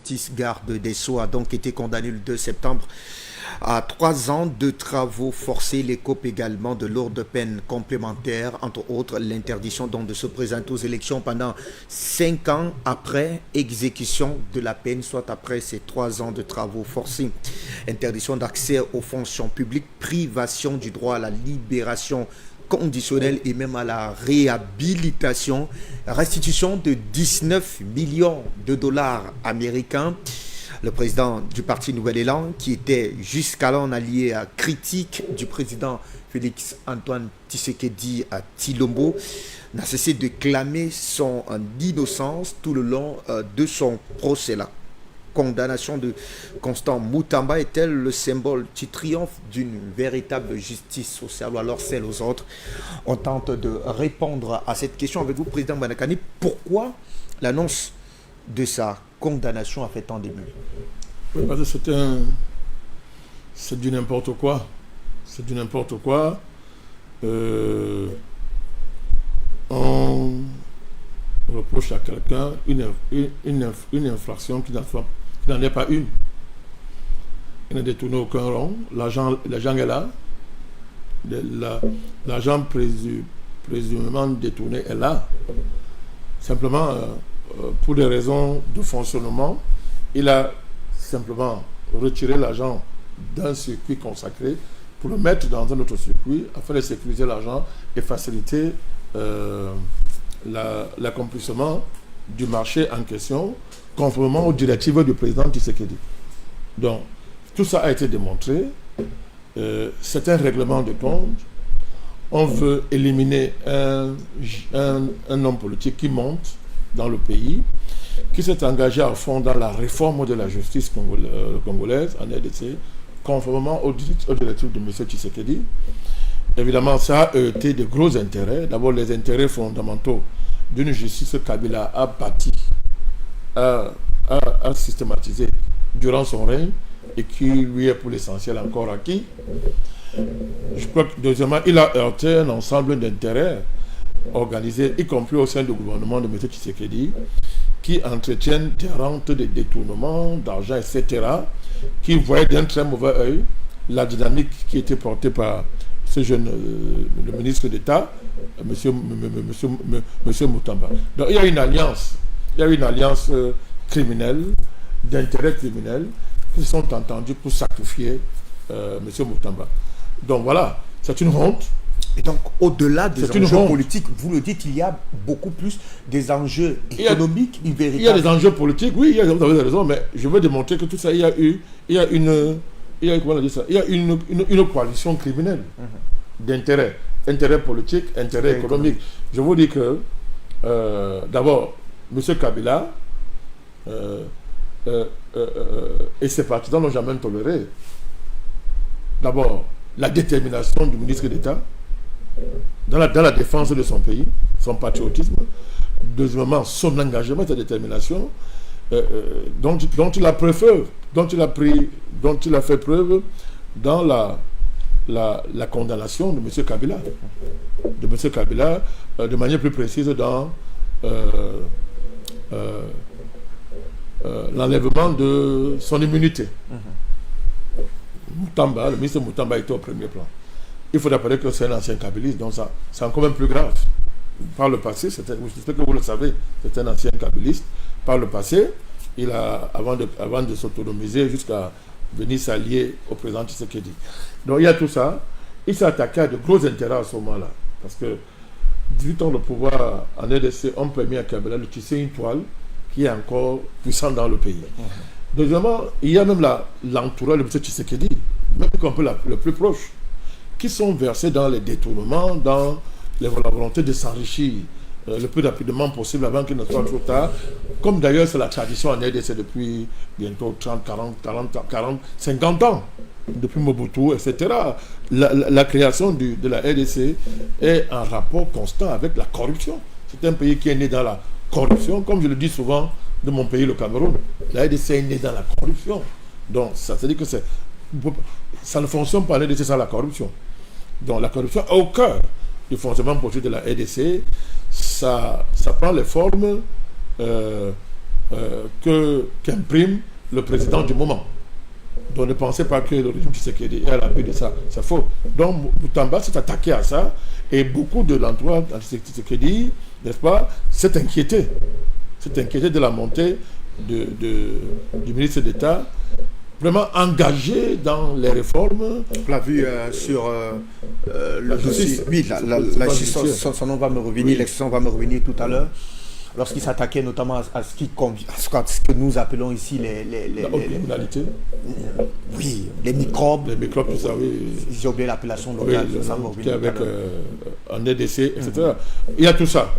justice, garde des Sceaux, a donc été condamné le 2 septembre à 3 ans de travaux forcés. Les COP également de lourdes peines complémentaires, entre autres l'interdiction donc de se présenter aux élections pendant 5 ans après exécution de la peine, soit après ces 3 ans de travaux forcés. Interdiction d'accès aux fonctions publiques, privation du droit à la libération conditionnelle et même à la réhabilitation, restitution de 19 millions de dollars américains. Le président du parti Nouvel Élan, qui était jusqu'alors un allié critique du président Félix Antoine Tshisekedi à Tshilombo, n'a cessé de clamer son innocence tout le long de son procès. La condamnation de Constant Moutamba est-elle le symbole qui triomphe d'une véritable justice sociale, ou alors celle aux autres? On tente de répondre à cette question avec vous, président Manakani. Pourquoi l'annonce de sa condamnation a fait tant d'émue? Oui, parce que c'est du n'importe quoi. C'est du n'importe quoi. On reproche à quelqu'un une infraction qui n'en est pas une. Il n'a détourné aucun rond. L'argent est là. L'argent présumément détourné est là. Simplement, pour des raisons de fonctionnement, il a simplement retiré l'argent d'un circuit consacré pour le mettre dans un autre circuit afin de sécuriser l'argent et faciliter l'accomplissement du marché en question conformément aux directives du président Tshisekedi. Donc, tout ça a été démontré. C'est un règlement de compte. On veut éliminer un homme politique qui monte dans le pays, qui s'est engagé à fond dans la réforme de la justice congolaise en RDC, conformément aux directives de M. Tshisekedi. Évidemment, ça a heurté de gros intérêts. D'abord, les intérêts fondamentaux d'une justice Kabila a bâti, a systématisé durant son règne et qui lui est pour l'essentiel encore acquis. Je crois que deuxièmement, il a heurté un ensemble d'intérêts organisés, y compris au sein du gouvernement de M. Tshisekedi, qui entretiennent des rentes, des détournements d'argent, etc., qui voyaient d'un très mauvais œil la dynamique qui était portée par ce jeune le ministre d'État, M. Moutamba. Donc il y a une alliance criminelle, d'intérêts criminels, qui sont entendus pour sacrifier M. Moutamba. Donc voilà, c'est une honte. Et donc, au-delà des enjeux politiques, vous le dites, il y a beaucoup plus des enjeux économiques, il y a des enjeux politiques, oui, vous avez raison, mais je veux démontrer que tout ça, il y a une coalition criminelle d'intérêts, intérêts politiques, intérêts économiques. Je vous dis que, d'abord, M. Kabila et ses partisans n'ont jamais toléré, d'abord, la détermination du ministre d'État dans la défense de son pays, son patriotisme. Deuxièmement, son engagement, sa détermination, dont il a fait preuve dans la condamnation de M. Kabila. De manière plus précise dans l'enlèvement de son immunité. Moutamba, le ministre Moutamba était au premier plan. Il faut rappeler que c'est un ancien kabiliste, donc ça, c'est encore même plus grave. Par le passé, j'espère que vous le savez, c'est un ancien kabiliste. Par le passé, il a, avant de s'autonomiser jusqu'à venir s'allier au président Tshisekedi. Donc il y a tout ça. Il s'est attaqué à de gros intérêts à ce moment-là. Parce que 18 ans de pouvoir en RDC ont permis à Kabila de tisser une toile qui est encore puissante dans le pays. Deuxièmement, il y a même l'entourage de M. Tshisekedi, même un peu le plus proche, qui sont versés dans les détournements, dans la volonté de s'enrichir le plus rapidement possible avant qu'il ne soit trop tard. Comme d'ailleurs c'est la tradition en RDC depuis bientôt 30, 40, 50 ans, depuis Mobutu, etc. La création de la RDC est en rapport constant avec la corruption. C'est un pays qui est né dans la corruption, comme je le dis souvent de mon pays, le Cameroun. La RDC est née dans la corruption. Donc ça veut dire que ça ne fonctionne pas la RDC sans la corruption. Donc la corruption est au cœur du fonctionnement politique de la RDC. Ça prend les formes qu'imprime le président du moment. Donc ne pensez pas que le régime Tshisekedi est à l'abri de ça, c'est faux. Donc Moutamba s'est attaqué à ça et beaucoup de l'entourage de Tshisekedi, n'est-ce pas, s'est inquiété de la montée du ministre d'État, vraiment engagé dans les réformes. On l'a vu sur le dossier. Oui, la justice, son nom va me revenir, oui. L'expression va me revenir tout à l'heure. Lorsqu'il s'attaquait notamment à ce que nous appelons ici la haute criminalité. Oui, les microbes. Les microbes, tout ça, oui. J'ai oublié l'appellation locale, oui, ça me revenir. Avec un EDC, etc. Il y a tout ça.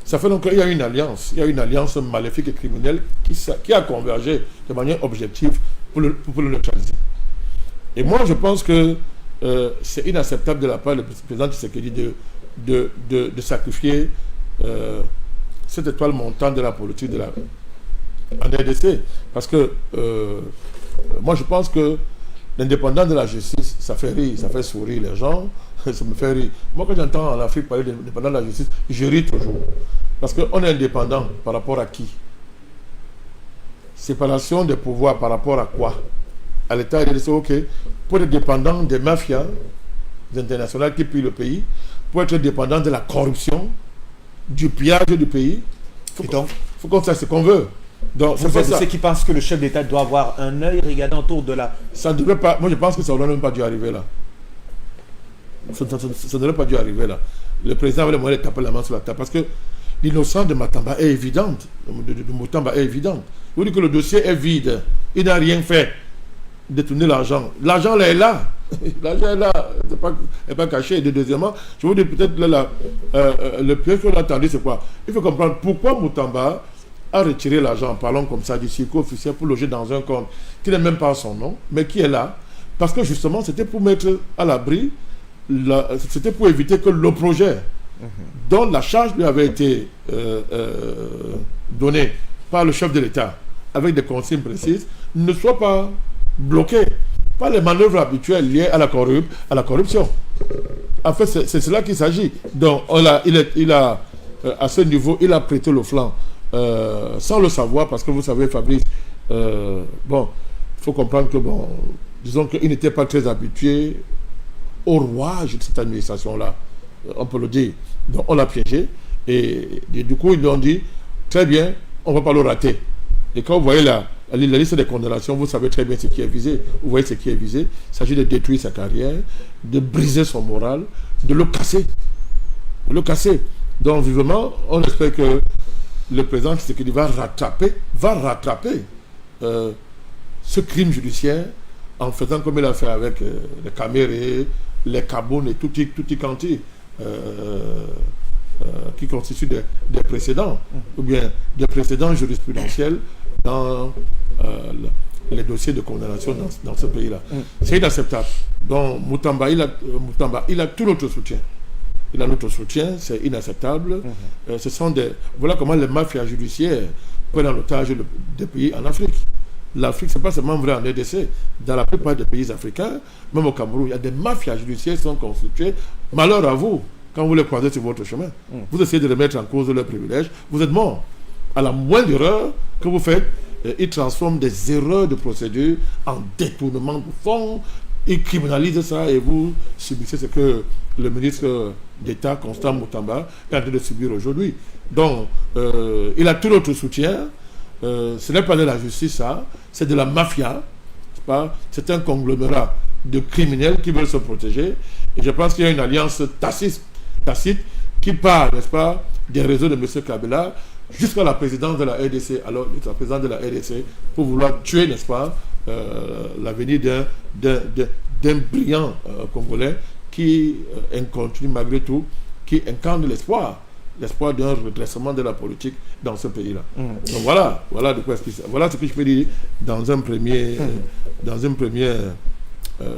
Ça fait donc qu'il y a une alliance maléfique et criminelle qui a convergé de manière objective pour le neutraliser. Et moi, je pense que c'est inacceptable de la part du président Tshisekedi de sacrifier cette étoile montante de la politique en RDC. Parce que moi je pense que l'indépendance de la justice, ça fait rire, ça fait sourire les gens, ça me fait rire. Moi quand j'entends en Afrique parler d'indépendance de la justice, je ris toujours. Parce qu'on est indépendant par rapport à qui? Séparation des pouvoirs par rapport à quoi? À l'État RDC, ok. Pour être dépendant des mafias internationales qui pillent le pays, pour être dépendant de la corruption, du pillage du pays, il faut qu'on sache ce qu'on veut. Donc, vous êtes ceux qui pensent que le chef d'État doit avoir un œil regardant autour de la... Ça ne devrait pas... Moi, je pense que ça n'aurait même pas dû arriver là. Ça n'aurait pas dû arriver là. Le président avait le moyen de taper la main sur la table parce que l'innocence de Matamba est évidente. De Moutamba est évidente. Vous dites que le dossier est vide. Il n'a rien fait. Détourner l'argent. L'argent là est là. L'argent est là. n'est pas caché. Et deuxièmement, je vous dis peut-être le piège qu'on a entendu, c'est quoi? Il faut comprendre pourquoi Moutamba a retiré l'argent, parlons comme ça, du circuit officiel pour loger dans un compte qui n'est même pas son nom, mais qui est là. Parce que justement, c'était pour mettre à l'abri, c'était pour éviter que le projet dont la charge lui avait été donnée par le chef de l'État, avec des consignes précises, ne soit pas bloqué par les manœuvres habituelles liées à la corruption. En fait, c'est cela qu'il s'agit. Donc, il a à ce niveau, il a prêté le flanc sans le savoir, parce que vous savez, Fabrice, il faut comprendre que, disons qu'il n'était pas très habitué au rouage de cette administration-là, on peut le dire. Donc, on l'a piégé, et du coup, ils lui ont dit, très bien, on ne va pas le rater. Et quand vous voyez la liste des condamnations, vous savez très bien ce qui est visé. Vous voyez ce qui est visé. Il s'agit de détruire sa carrière, de briser son moral, de le casser. Donc, vivement, on espère que le président Tshisekedi va rattraper ce crime judiciaire en faisant comme il a fait avec les Camérés, les Kaboun et tutti quanti, qui constituent des précédents, ou bien des précédents jurisprudentiels dans les dossiers de condamnation dans ce pays-là. C'est inacceptable. Donc Moutamba, il a tout notre soutien. Il a notre soutien, c'est inacceptable. Voilà comment les mafias judiciaires prennent en otage des pays en Afrique. L'Afrique, ce n'est pas seulement vrai en RDC. Dans la plupart des pays africains, même au Cameroun, il y a des mafias judiciaires qui sont constituées. Malheur à vous, quand vous les croisez sur votre chemin. Vous essayez de remettre en cause leurs privilèges, vous êtes mort. À la moindre erreur que vous faites, ils transforment des erreurs de procédure en détournement de fonds. Ils criminalisent ça et vous subissez ce que le ministre d'État, Constant Moutamba, est en train de subir aujourd'hui. Donc, il a tout notre soutien. Ce n'est pas de la justice, ça. C'est de la mafia. C'est un conglomérat de criminels qui veulent se protéger. Et je pense qu'il y a une alliance tacite qui part, n'est-ce pas, des réseaux de M. Kabila jusqu'à la présidence de la RDC, alors la présidence de la RDC, pour vouloir tuer, n'est-ce pas, l'avenir d'un brillant Congolais qui continue malgré tout, qui incarne l'espoir d'un redressement de la politique dans ce pays-là. Donc voilà ce que je peux dire dans un premier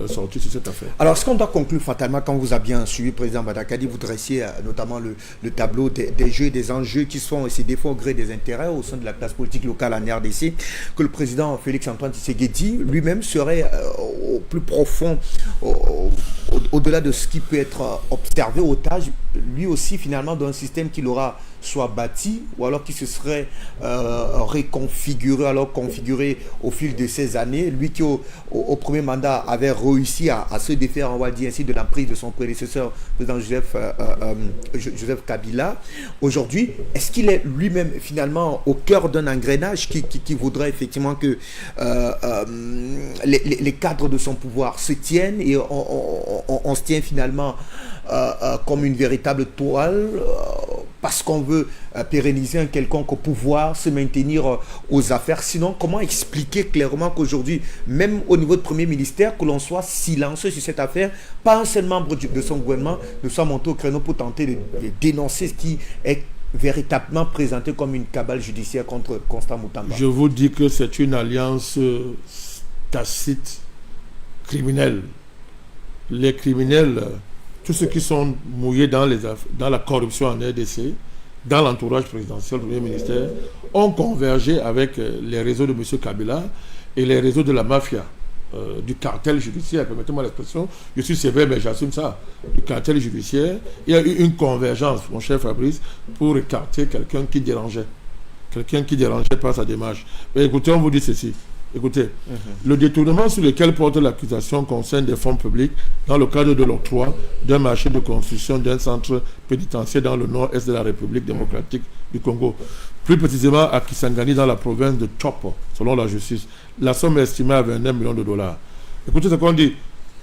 sortie sur cette affaire. Alors, ce qu'on doit conclure fatalement, quand vous avez bien suivi, Président Badakadi, vous dressiez notamment le tableau des jeux et des enjeux qui sont aussi des fois au gré des intérêts au sein de la classe politique locale en RDC, que le président Félix-Antoine Tshisekedi lui-même serait au plus profond, au-delà de ce qui peut être observé, otage, lui aussi finalement d'un système qu'il aura soit bâti ou alors qui se serait reconfiguré, alors configuré au fil de ces années. Lui qui au premier mandat avait réussi à se défaire, on va dire ainsi, de l'emprise de son prédécesseur, le président Joseph Kabila. Aujourd'hui, est-ce qu'il est lui-même finalement au cœur d'un engrenage qui voudrait effectivement que les cadres de son pouvoir se tiennent et on se tient finalement comme une véritable toile parce qu'on veut pérenniser un quelconque pouvoir, se maintenir aux affaires. Sinon, comment expliquer clairement qu'aujourd'hui, même au niveau de Premier ministère, que l'on soit silencieux sur cette affaire, pas un seul membre de son gouvernement ne soit monté au créneau pour tenter de dénoncer ce qui est véritablement présenté comme une cabale judiciaire contre Constant Moutamba? Je vous dis que c'est une alliance tacite, criminelle. Les criminels, tous ceux qui sont mouillés dans la corruption en RDC, dans l'entourage présidentiel du Premier ministère, ont convergé avec les réseaux de M. Kabila et les réseaux de la mafia, du cartel judiciaire. Permettez-moi l'expression, je suis sévère, mais j'assume ça. Du cartel judiciaire, il y a eu une convergence, mon cher Fabrice, pour écarter quelqu'un qui dérangeait. Quelqu'un qui dérangeait par sa démarche. Mais écoutez, on vous dit ceci. Écoutez, le détournement sur lequel porte l'accusation concerne des fonds publics dans le cadre de l'octroi d'un marché de construction d'un centre pénitentiaire dans le nord-est de la République démocratique du Congo. Plus précisément à Kisangani, dans la province de Chopo, selon la justice. La somme est estimée à 29 millions de dollars. Écoutez ce qu'on dit.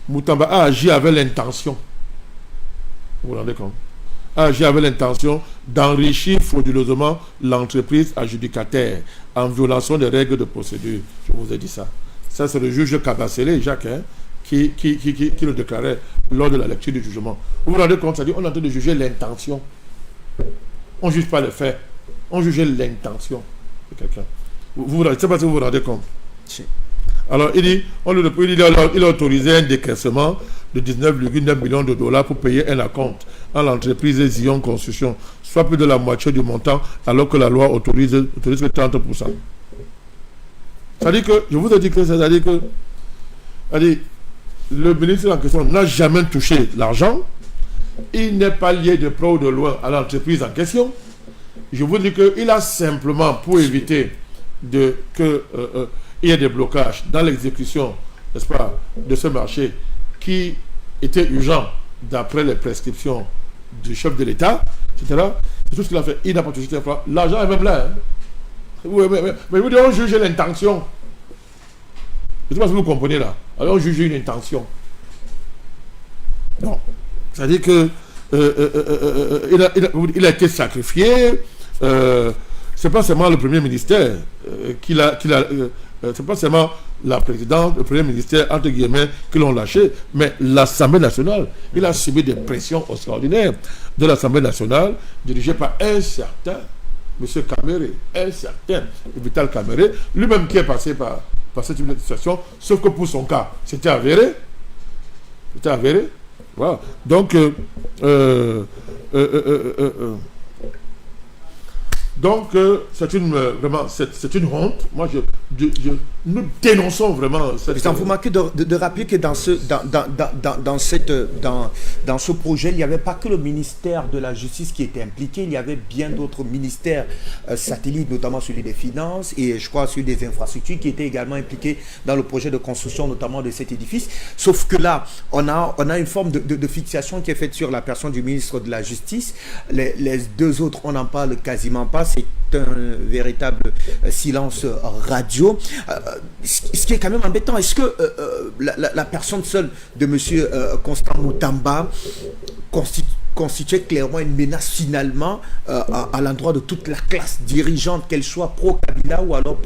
Moutamba a agi avec l'intention. Vous vous rendez compte? A agi avec l'intention d'enrichir frauduleusement l'entreprise adjudicataire en violation des règles de procédure. Je vous ai dit ça. Ça, c'est le juge Kabasele, Jacques, qui le déclarait lors de la lecture du jugement. Vous vous rendez compte? C'est-à-dire qu'on est en train de juger l'intention. On ne juge pas les faits. On juge l'intention de quelqu'un. Je ne sais pas si vous vous rendez compte. Si. Alors, il dit, il a autorisé un décaissement de 19,9 millions de dollars pour payer un acompte à l'entreprise Zion Construction, soit plus de la moitié du montant, alors que la loi autorise que 30%. C'est-à-dire que, je vous ai dit que, le ministre en question n'a jamais touché l'argent, il n'est pas lié de près ou de loin à l'entreprise en question. Je vous dis qu'il a simplement, pour éviter qu'il y ait des blocages dans l'exécution, n'est-ce pas, de ce marché qui était urgent d'après les prescriptions du chef de l'État, etc. C'est tout ce qu'il a fait. Il n'a pas touché l'argent est même là. Hein. Oui, mais vous dites, on juge l'intention. Je ne sais pas si vous comprenez là. Alors on juge une intention. Non. C'est-à-dire que il a été sacrifié. C'est pas seulement le Premier ministère c'est pas seulement la présidente, le Premier ministère, entre guillemets, qui l'ont lâché, mais l'Assemblée nationale. Il a subi des pressions extraordinaires de l'Assemblée nationale, dirigée par un certain M. Kamere, un certain Vital Kamere, lui-même qui est passé par cette situation, sauf que pour son cas, c'était avéré. C'était avéré. Voilà. Donc, c'est une honte. Moi, nous dénonçons vraiment cette... Vous manquez de rappeler que dans ce projet, il n'y avait pas que le ministère de la Justice qui était impliqué, il y avait bien d'autres ministères satellites, notamment celui des Finances et je crois celui des Infrastructures qui étaient également impliqués dans le projet de construction notamment de cet édifice. Sauf que là, on a une forme de fixation qui est faite sur la personne du ministre de la Justice. Les deux autres, on n'en parle quasiment pas. C'est un véritable silence radio. Ce qui est quand même embêtant, est-ce que la personne seule de M. Constant Moutamba constituait clairement une menace finalement à l'endroit de toute la classe dirigeante, qu'elle soit pro-Kabila ou alors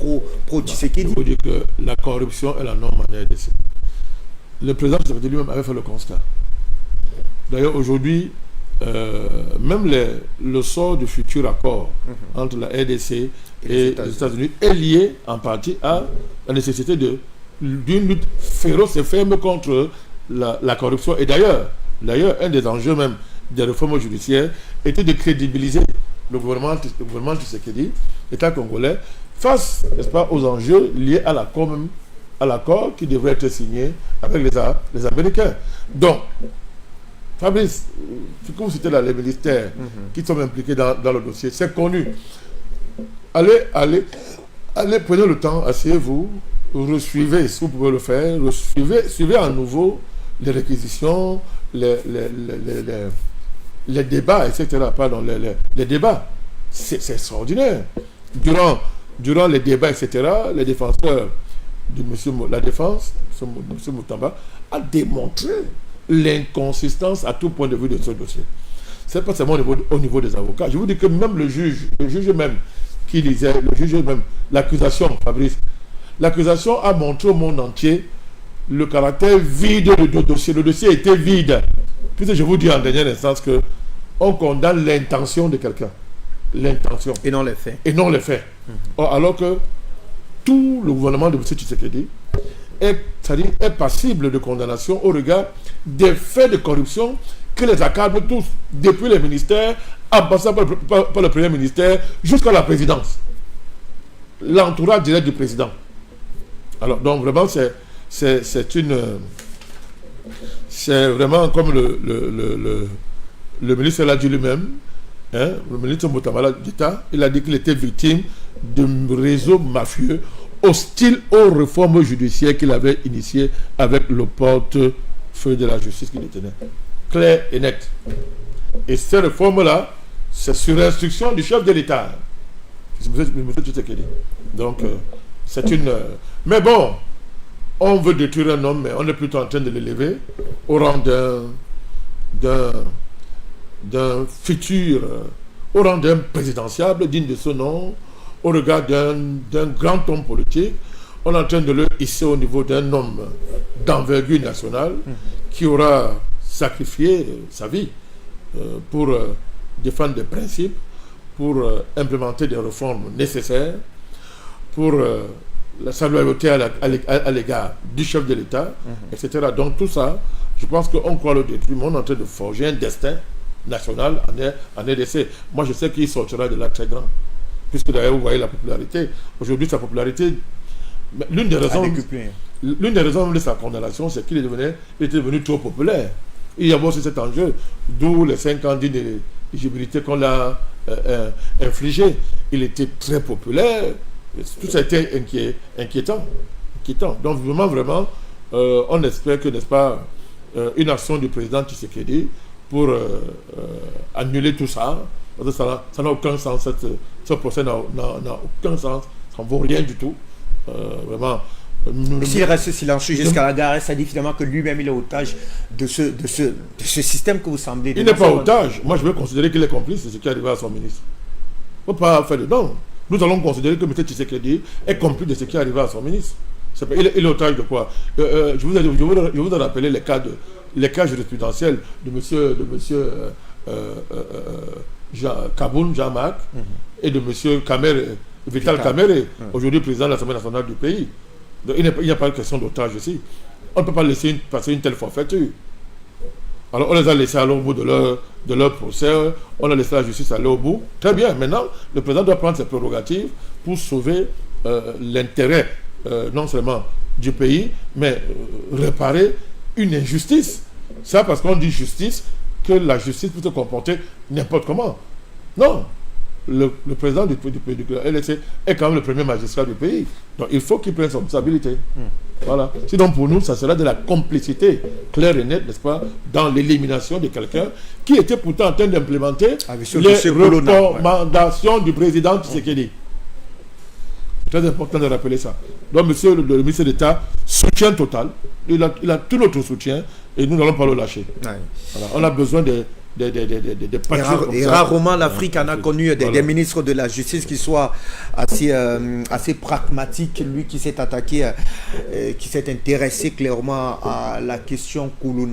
pro-Tshisekedi? Je vous dis que la corruption est la norme en RDC. Le président Tshisekedi lui-même avait fait le constat. D'ailleurs, aujourd'hui, même le sort du futur accord entre la RDC et les États-Unis est lié en partie à la nécessité d'une lutte féroce et ferme contre la corruption. Et d'ailleurs, un des enjeux même des réformes judiciaires était de crédibiliser le gouvernement Tshisekedi, l'État congolais, face, n'est-ce pas, aux enjeux liés à l'accord qui devrait être signé avec les Américains. Donc, Fabrice, comme c'était là, les ministères qui sont impliqués dans le dossier, c'est connu. Allez, prenez le temps, asseyez-vous, suivez, si vous pouvez le faire, suivez à nouveau les réquisitions, les débats, etc. Pardon, les débats. C'est extraordinaire. Durant les débats, etc., les défenseurs de la défense, M. Moutamba, a démontré l'inconsistance à tout point de vue de ce dossier. Ce n'est pas seulement au niveau des avocats. Je vous dis que même le juge même, qui disait, l'accusation, Fabrice, l'accusation a montré au monde entier le caractère vide du dossier. Le dossier était vide. Puisque je vous dis en dernière instance que on condamne l'intention de quelqu'un. L'intention. Et non les faits. Et non les faits. Alors que tout le gouvernement de M. Tshisekedi est passible de condamnation au regard des faits de corruption que les accablent tous, depuis les ministères, en passant par le premier ministère, jusqu'à la présidence. L'entourage direct du président. Alors, donc vraiment, c'est vraiment comme le ministre l'a dit lui-même, le ministre Moutamba d'État, il a dit qu'il était victime d'un réseau mafieux hostile aux réformes judiciaires qu'il avait initiées avec le portefeuille de la justice qu'il détenait. Clair et net. Et ces réformes-là, c'est sur instruction du chef de l'État. M. Tshisekedi. Donc, c'est une... Mais bon, on veut détruire un homme, mais on est plutôt en train de l'élever au rang d'un futur, au rang d'un présidentiable digne de ce nom, au regard d'un grand homme politique. On est en train de le hisser au niveau d'un homme d'envergure nationale qui aura sacrifié sa vie pour défendre des principes, pour implémenter des réformes nécessaires, pour sa loyauté à l'égard du chef de l'État, etc. Donc tout ça, je pense qu'on croit le détruire, mais on est en train de forger un destin national en RDC. Moi, je sais qu'il sortira de là très grand. Puisque d'ailleurs, vous voyez la popularité. Aujourd'hui, sa popularité, l'une des raisons de sa condamnation, c'est qu'il était devenu trop populaire. Il y a aussi cet enjeu, d'où les 5 ans d'éligibilité qu'on l'a infligé. Il était très populaire. Tout ça a été inquiétant. Donc vraiment, on espère que, n'est-ce pas, une action du président Tshisekedi pour annuler tout ça, parce que ça n'a aucun sens, ce procès n'a aucun sens, ça ne vaut rien du tout. Vraiment. S'il reste silencieux jusqu'à la gare, ça dit finalement que lui-même il est otage de ce système que vous semblez... Il n'est pas otage. Moi, je veux considérer qu'il est complice de ce qui est arrivé à son ministre. Il ne faut pas faire de non. Nous allons considérer que M. Tshisekedi est complice de ce qui est arrivé à son ministre. Il est otage de quoi? Je vous ai rappelé les cas jurisprudentiels de M. Kaboun Jean-Marc et de M. Vital Kamere, aujourd'hui président de l'Assemblée nationale du pays. Donc, il n'y a pas de question d'otage ici. On ne peut pas laisser passer une telle forfaiture. Alors on les a laissés aller au bout de leur procès, on a laissé la justice aller au bout. Très bien, maintenant, le président doit prendre ses prérogatives pour sauver l'intérêt non seulement du pays, mais réparer une injustice. C'est parce qu'on dit justice que la justice peut se comporter n'importe comment. Non. Le président du LSC est quand même le premier magistrat du pays. Donc il faut qu'il prenne son responsabilité. Voilà. Sinon pour nous, ça sera de la complicité claire et nette, n'est-ce pas, dans l'élimination de quelqu'un qui était pourtant en train d'implémenter les recommandations du président Tshisekedi. C'est très important de rappeler ça. Donc monsieur le ministre d'État, soutien total. Il a tout notre soutien et nous n'allons pas le lâcher. Voilà. On a besoin de et rarement l'Afrique en a connu des ministres de la justice qui soient assez pragmatiques. Lui qui s'est attaqué, qui s'est intéressé clairement à la question Koulouna.